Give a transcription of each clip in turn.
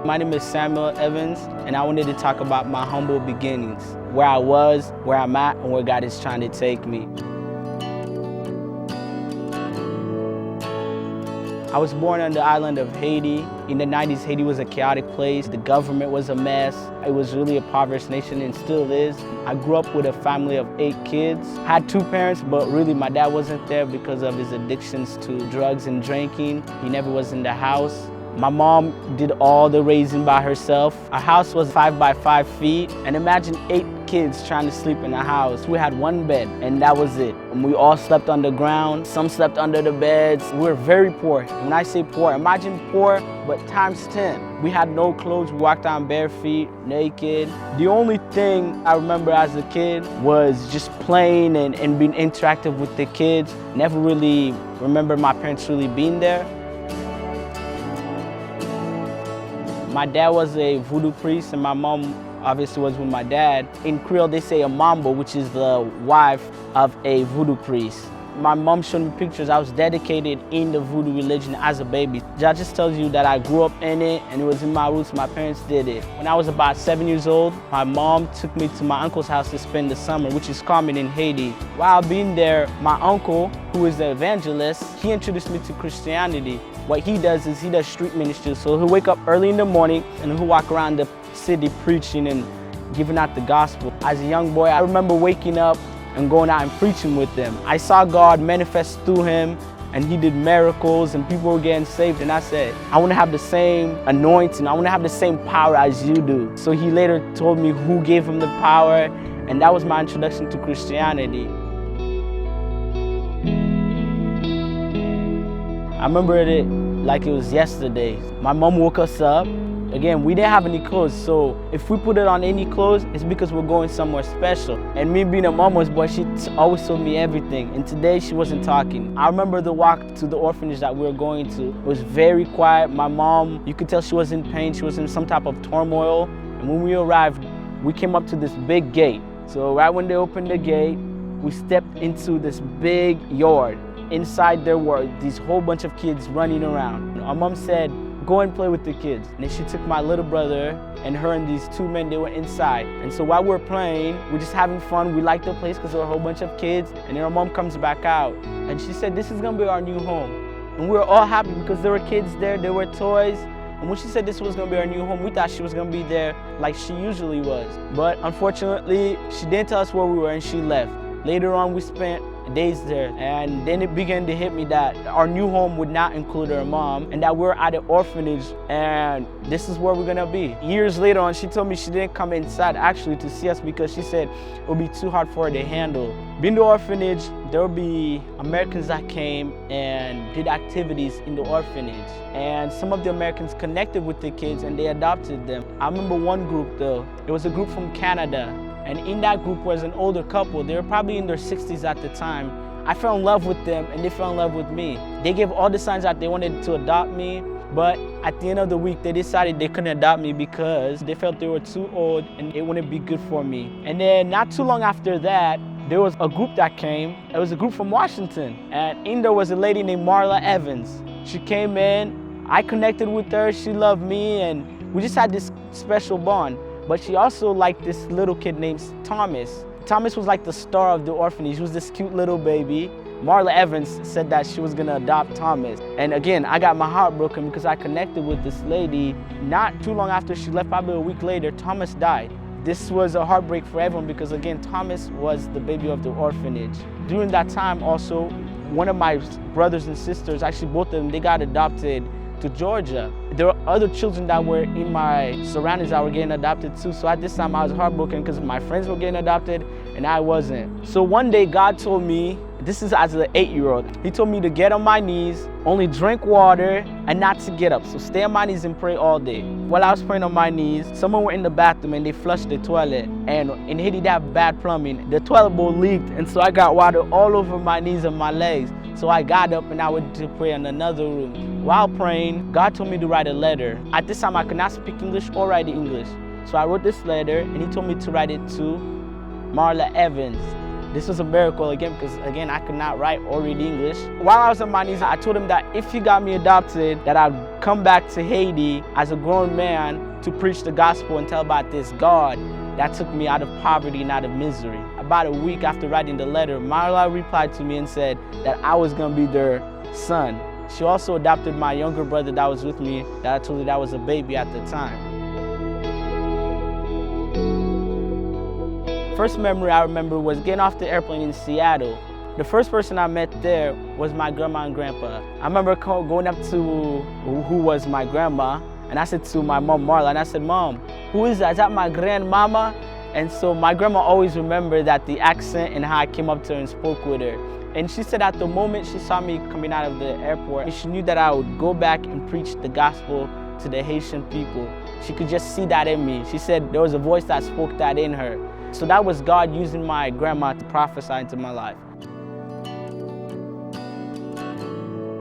My name is Samuel Evans, and I wanted to talk about my humble beginnings, where I was, where I'm at, and where God is trying to take me. I was born on the island of Haiti. In the 90s, Haiti was a chaotic place. The government was a mess. It was really a impoverished nation and still is. I grew up with a family of 8 kids. I had 2 parents, but really my dad wasn't there because of his addictions to drugs and drinking. He never was in the house. My mom did all the raising by herself. Our house was 5 by 5 feet, and imagine 8 kids trying to sleep in a house. We had 1 bed, and that was it. And we all slept on the ground. Some slept under the beds. We were very poor. And when I say poor, imagine poor, but times 10. We had no clothes. We walked on bare feet, naked. The only thing I remember as a kid was just playing and being interactive with the kids. Never really remember my parents really being there. My dad was a voodoo priest, and my mom obviously was with my dad. In Creole, they say a mambo, which is the wife of a voodoo priest. My mom showed me pictures. I was dedicated in the voodoo religion as a baby. That just tells you that I grew up in it, and it was in my roots. My parents did it. When I was about 7 years old, my mom took me to my uncle's house to spend the summer, which is common in Haiti. While being there, my uncle, who is the evangelist, he introduced me to Christianity. What he does is he does street ministry. So he'll wake up early in the morning and he'll walk around the city preaching and giving out the gospel. As a young boy, I remember waking up and going out and preaching with them. I saw God manifest through him, and he did miracles and people were getting saved. And I said, I want to have the same anointing. I want to have the same power as you do. So he later told me who gave him the power, and that was my introduction to Christianity. I remember it like it was yesterday. My mom woke us up. Again, we didn't have any clothes, so if we put it on any clothes, it's because we're going somewhere special. And me being a mama's boy, she always told me everything. And today she wasn't talking. I remember the walk to the orphanage that we were going to. It was very quiet. My mom, you could tell she was in pain. She was in some type of turmoil. And when we arrived, we came up to this big gate. So right when they opened the gate, we stepped into this big yard. Inside there were these whole bunch of kids running around. Our mom said, go and play with the kids. And then she took my little brother and her and these 2 men, they were inside. And so while we're playing, we're just having fun. We liked the place because there were a whole bunch of kids. And then our mom comes back out and she said, this is gonna be our new home. And we were all happy because there were kids there, there were toys. And when she said this was gonna be our new home, we thought she was gonna be there like she usually was. But unfortunately, she didn't tell us where we were and she left. Later on, we spent days there, and then it began to hit me that our new home would not include her mom and that we're at an orphanage and this is where we're gonna be. Years later on, she told me she didn't come inside actually to see us because she said it would be too hard for her to handle. Being the orphanage, there would be Americans that came and did activities in the orphanage, and some of the Americans connected with the kids and they adopted them. I remember one group though, it was a group from Canada. And in that group was an older couple. They were probably in their 60s at the time. I fell in love with them and they fell in love with me. They gave all the signs that they wanted to adopt me, but at the end of the week, they decided they couldn't adopt me because they felt they were too old and it wouldn't be good for me. And then not too long after that, there was a group that came. It was a group from Washington. And in there was a lady named Marla Evans. She came in, I connected with her, she loved me, and we just had this special bond. But she also liked this little kid named Thomas. Thomas was like the star of the orphanage. He was this cute little baby. Marla Evans said that she was gonna adopt Thomas. And again, I got my heart broken because I connected with this lady. Not too long after she left, probably a week later, Thomas died. This was a heartbreak for everyone because again, Thomas was the baby of the orphanage. During that time also, one of my brothers and sisters, actually both of them, they got adopted to Georgia. There were other children that were in my surroundings that were getting adopted too. So at this time I was heartbroken because my friends were getting adopted and I wasn't. So one day God told me, this is as an 8-year-old, he told me to get on my knees, only drink water and not to get up. So stay on my knees and pray all day. While I was praying on my knees, someone were in the bathroom and they flushed the toilet. And in Haiti they have bad plumbing. The toilet bowl leaked and so I got water all over my knees and my legs. So I got up and I went to pray in another room. While praying, God told me to write a letter. At this time, I could not speak English or write English. So I wrote this letter and he told me to write it to Marla Evans. This was a miracle again because, again, I could not write or read English. While I was on my knees, I told him that if he got me adopted, that I'd come back to Haiti as a grown man to preach the gospel and tell about this God that took me out of poverty and out of misery. About a week after writing the letter, Marla replied to me and said that I was going to be their son. She also adopted my younger brother that was with me, that I told her that was a baby at the time. First memory I remember was getting off the airplane in Seattle. The first person I met there was my grandma and grandpa. I remember going up to who was my grandma, and I said to my mom, Marla, and I said, Mom, who is that? Is that my grandmama? And so my grandma always remembered that the accent and how I came up to her and spoke with her. And she said at the moment she saw me coming out of the airport, she knew that I would go back and preach the gospel to the Haitian people. She could just see that in me. She said there was a voice that spoke that in her. So that was God using my grandma to prophesy into my life.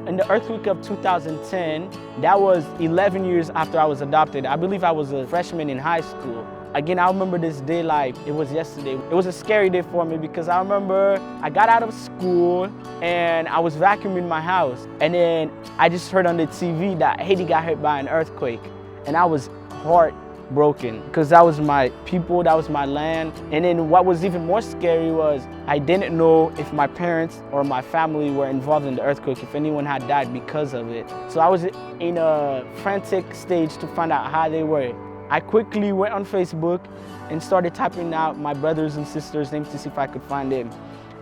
In the earthquake of 2010, that was 11 years after I was adopted. I believe I was a freshman in high school. Again, I remember this day like it was yesterday. It was a scary day for me because I remember I got out of school and I was vacuuming my house. And then I just heard on the TV that Haiti got hit by an earthquake. And I was heartbroken because that was my people, that was my land. And then what was even more scary was I didn't know if my parents or my family were involved in the earthquake, if anyone had died because of it. So I was in a frantic stage to find out how they were. I quickly went on Facebook and started typing out my brothers and sisters' names to see if I could find him.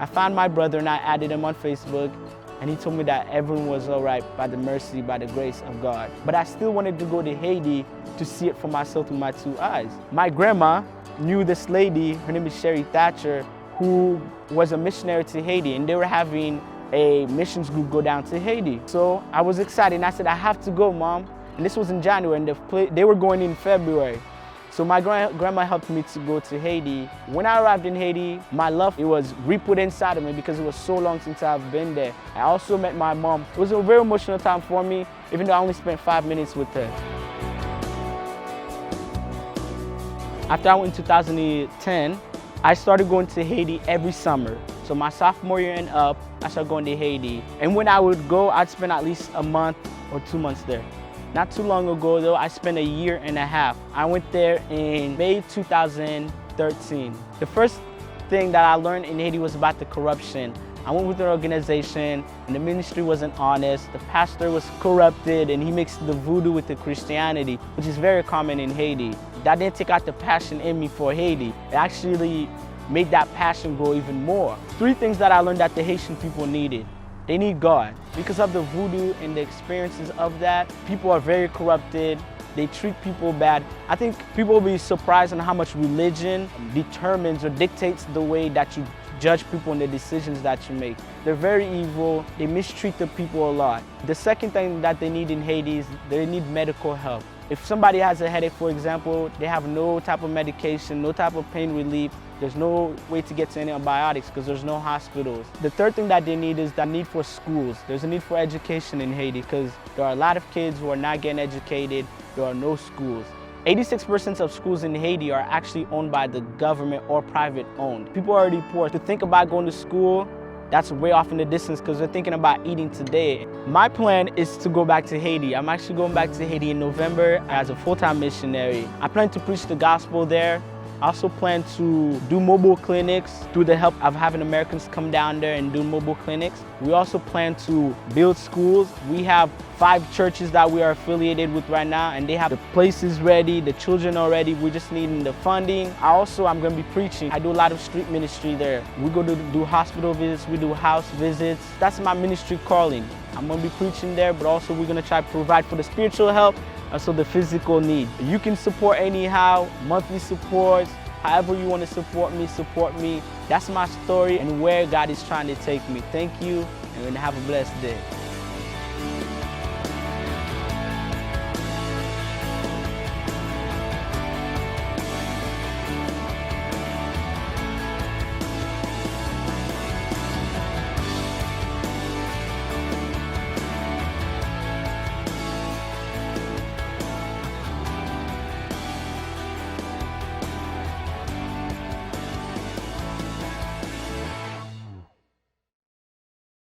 I found my brother and I added him on Facebook, and he told me that everyone was all right by the mercy, by the grace of God. But I still wanted to go to Haiti to see it for myself with my two eyes. My grandma knew this lady, her name is Sherry Thatcher, who was a missionary to Haiti, and they were having a missions group go down to Haiti. So I was excited and I said, I have to go, Mom. And this was in January, and they were going in February. So my grandma helped me to go to Haiti. When I arrived in Haiti, my love, it was re-put inside of me because it was so long since I've been there. I also met my mom. It was a very emotional time for me, even though I only spent 5 minutes with her. After I went in 2010, I started going to Haiti every summer. So my sophomore year and up, I started going to Haiti. And when I would go, I'd spend at least a month or 2 months there. Not too long ago though, I spent 1.5 years. I went there in May 2013. The first thing that I learned in Haiti was about the corruption. I went with an organization and the ministry wasn't honest. The pastor was corrupted and he mixed the voodoo with the Christianity, which is very common in Haiti. That didn't take out the passion in me for Haiti. It actually made that passion grow even more. 3 things that I learned that the Haitian people needed. They need God. Because of the voodoo and the experiences of that, people are very corrupted. They treat people bad. I think people will be surprised on how much religion determines or dictates the way that you judge people and the decisions that you make. They're very evil. They mistreat the people a lot. The second thing that they need in Haiti is they need medical help. If somebody has a headache, for example, they have no type of medication, no type of pain relief. There's no way to get to antibiotics because there's no hospitals. The third thing that they need is the need for schools. There's a need for education in Haiti because there are a lot of kids who are not getting educated. There are no schools. 86% of schools in Haiti are actually owned by the government or private owned. People are already poor. To think about going to school, that's way off in the distance because they're thinking about eating today. My plan is to go back to Haiti. I'm actually going back to Haiti in November as a full-time missionary. I plan to preach the gospel there. I also plan to do mobile clinics through the help of having Americans come down there and do mobile clinics. We also plan to build schools. We have 5 churches that we are affiliated with right now, and they have the places ready, the children are ready. We're just needing the funding. I'm going to be preaching. I do a lot of street ministry there. We go to do hospital visits, we do house visits. That's my ministry calling. I'm going to be preaching there, but also we're going to try to provide for the spiritual help, also the physical need. You can support anyhow, monthly supports, however you want to support me. That's my story and where God is trying to take me. Thank you, and have a blessed day.